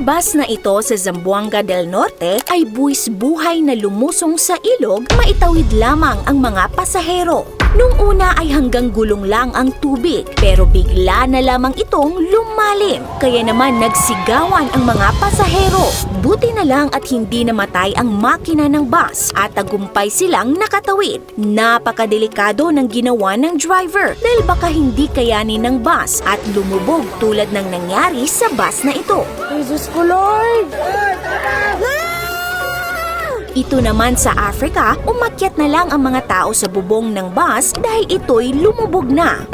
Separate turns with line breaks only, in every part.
Ang bus na ito sa Zamboanga del Norte ay buwis buhay na lumusong sa ilog, maitawid lamang ang mga pasahero. Nung una ay hanggang gulong lang ang tubig, pero bigla na lamang itong lumalim. Kaya naman nagsigawan ang mga pasahero. Buti na lang at hindi namatay ang makina ng bus at tagumpay silang nakatawid. Napakadelikado ng ginawa ng driver dahil baka hindi kayanin ng bus at lumubog tulad ng nangyari sa bus na ito.
Jesus ko, Lord!
Ito naman sa Africa, umakyat na lang ang mga tao sa bubong ng bus dahil ito'y lumubog na.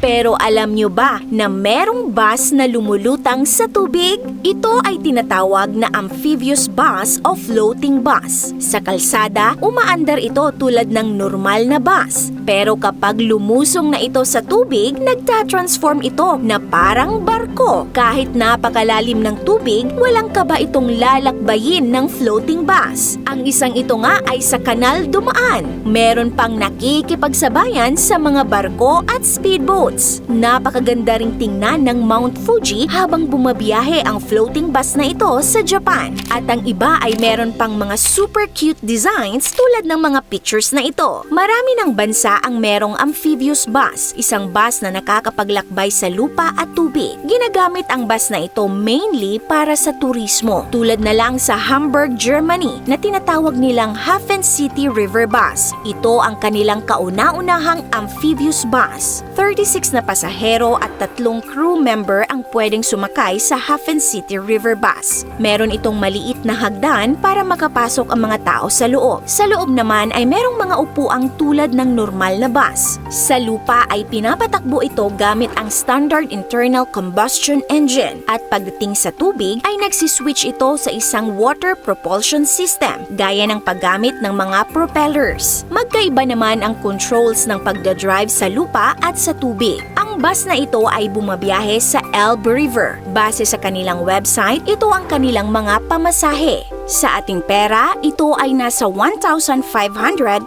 Pero alam nyo ba na merong bus na lumulutang sa tubig? Ito ay tinatawag na amphibious bus o floating bus. Sa kalsada, umaandar ito tulad ng normal na bus. Pero kapag lumusong na ito sa tubig, nagtatransform ito na parang barko. Kahit napakalalim ng tubig, walang kaba itong lalakbayin ng floating bus. Ang isang ito nga ay sa kanal dumaan. Meron pang nakikipagsabayan sa mga barko at speedboats. Napakaganda ring tingnan ng Mount Fuji habang bumabiyahe ang floating bus na ito sa Japan. At ang iba ay meron pang mga super cute designs tulad ng mga pictures na ito. Marami ng bansa ang merong amphibious bus, isang bus na nakakapaglakbay sa lupa at tubig. Ginagamit ang bus na ito mainly para sa turismo. Tulad na lang sa Hamburg, Germany na tinatawag nilang Hafen City River Bus. Ito ang kanilang kauna-unahang amphibious bus. 36 na pasahero at 3 crew member ang pwedeng sumakay sa Hafen City River Bus. Meron itong maliit na hagdan para makapasok ang mga tao sa loob. Sa loob naman ay merong mga upuang tulad ng normal na bus. Sa lupa ay pinapatakbo ito gamit ang standard internal combustion engine at pagdating sa tubig ay nagsiswitch ito sa isang water propulsion system gaya ng paggamit ng mga propellers. Magkaiba naman ang controls ng pagdadrive sa lupa at sa tubig. Ang bus na ito ay bumabiyahe sa Elbe River. Base sa kanilang website, ito ang kanilang mga pamasahe. Sa ating pera, ito ay nasa 1,500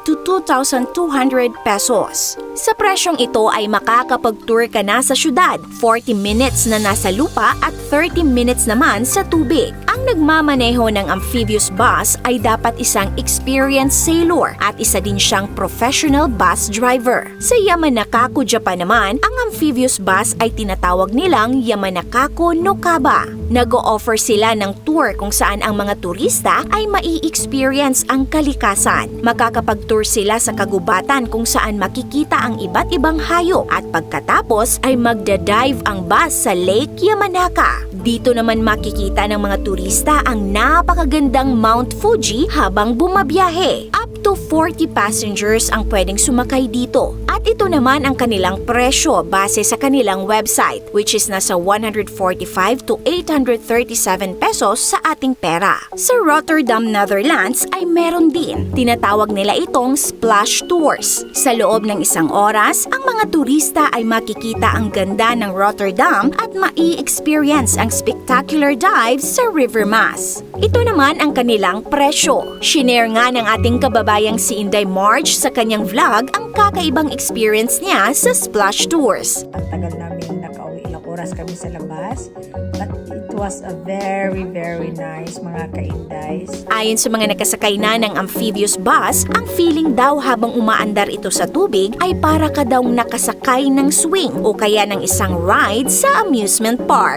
to 2,200 pesos. Sa presyong ito ay makakapag-tour ka na sa syudad, 40 minutes na nasa lupa at 30 minutes naman sa tubig. Ang nagmamaneho ng amphibious bus ay dapat isang experienced sailor at isa din siyang professional bus driver. Sa Yamanakaku, Japan naman, ang amphibious bus ay tinatawag nilang Yamanakaku no Kaba. Nag-o-offer sila ng tour kung saan ang mga turista ay mai-experience ang kalikasan. Makakapag-tour sila sa kagubatan kung saan makikita ang iba't ibang hayop at pagkatapos ay magda-dive ang bus sa Lake Yamanaka. Dito naman makikita ng mga turista ang napakagandang Mount Fuji habang bumabiyahe. Up to 40 passengers ang pwedeng sumakay dito. At ito naman ang kanilang presyo base sa kanilang website, which is nasa 145 to 837 pesos sa ating pera. Sa Rotterdam, Netherlands ay meron din. Tinatawag nila itong splash tours. Sa loob ng isang oras, ang mga turista ay makikita ang ganda ng Rotterdam at mai-experience ang spectacular dives sa River Maas. Ito naman ang kanilang presyo. Shinare nga ng ating kababayang si Inday Marge sa kanyang vlog ang kakaibang experience niya sa splash tours.
Ang tagal namin nakauwi, ilang oras kami sa labas. But it was a very, very nice mga ka-Indays.
Ayon sa mga nakasakay na ng amphibious bus, ang feeling daw habang umaandar ito sa tubig ay para ka daw nakasakay ng swing o kaya ng isang ride sa amusement park.